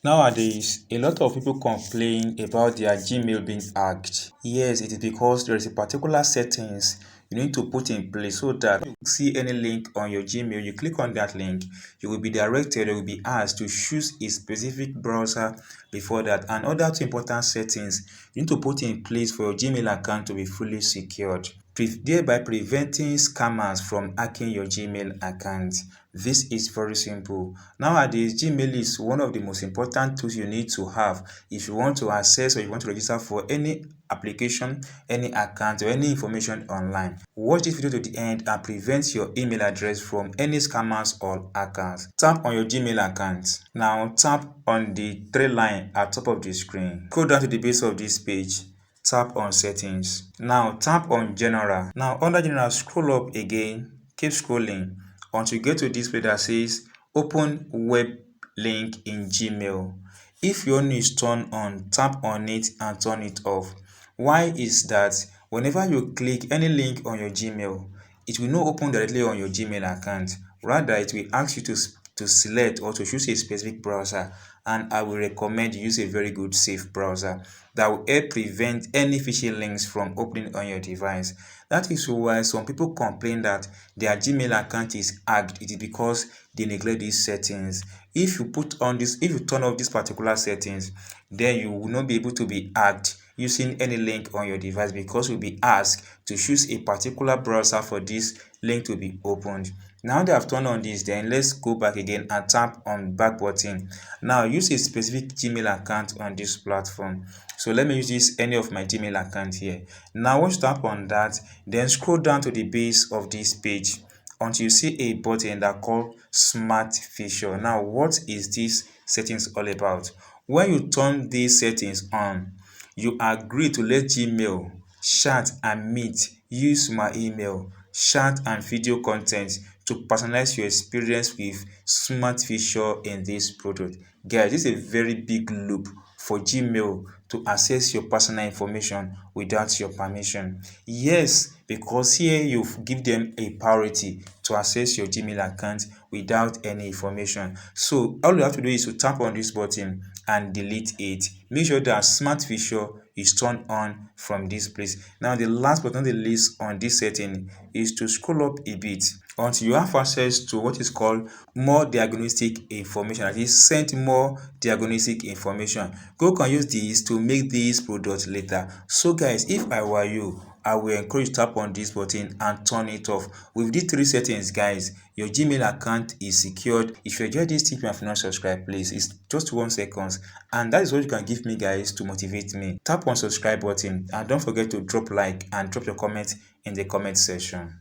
Nowadays, a lot of people complain about their Gmail being hacked. Yes, it is because there is a particular settings you need to put in place so that when you see any link on your Gmail, you click on that link, you will be directed, you will be asked to choose a specific browser before that. And other two important settings you need to put in place for your Gmail account to be fully secured, thereby preventing scammers from hacking your Gmail account. This is very simple. Nowadays, Gmail is one of the most important tools you need to have if you want to access or you want to register for any application, any account, or any information online. Watch this video to the end and prevent your email address from any scammers or hackers. Tap on your Gmail account. Now tap on the three line at top of the screen. Go down to the base of this page. Tap on settings. Now tap on general. Now under general, scroll up again, keep scrolling until you get to this page that says open web link in Gmail. If your on is turned on, tap on it and turn it off. Why is that? Whenever you click any link on your Gmail, it will not open directly on your Gmail account. Rather, it will ask you to select or to choose a specific browser, and I will recommend you use a very good safe browser that will help prevent any phishing links from opening on your device. That is why some people complain that their Gmail account is hacked. It is because they neglect these settings. If you turn off these particular settings, then you will not be able to be hacked using any link on your device, because you'll be asked to choose a particular browser for this link to be opened. Now that I've turned on this, then let's go back again and tap on back button. Now use a specific Gmail account on this platform. So let me use any of my Gmail account here. Now once you tap on that, then scroll down to the base of this page until you see a button that called Smart Feature. Now what is this settings all about? When you turn these settings on, you agree to let Gmail chat and meet, use my email, chat and video content to personalize your experience with Smart Feature in this product. Guys, this is a very big loop for Gmail to access your personal information without your permission. Yes, because here you give them a priority to access your Gmail account without any information. So all you have to do is to tap on this button and delete it. Make sure that Smart Feature is turned on from this place. Now the last but not the least on this setting is to scroll up a bit until you have access to what is called more diagnostic information. That is, send more diagnostic information. Google can use this to make this product later. So guys, if I were you, I will encourage you to tap on this button and turn it off. With these three settings, guys, your Gmail account is secured. If you enjoyed this tip and have not subscribed, please, it's just 1 second, and that is what you can give me, guys, to motivate me. Tap on subscribe button and don't forget to drop like and drop your comment in the comment section.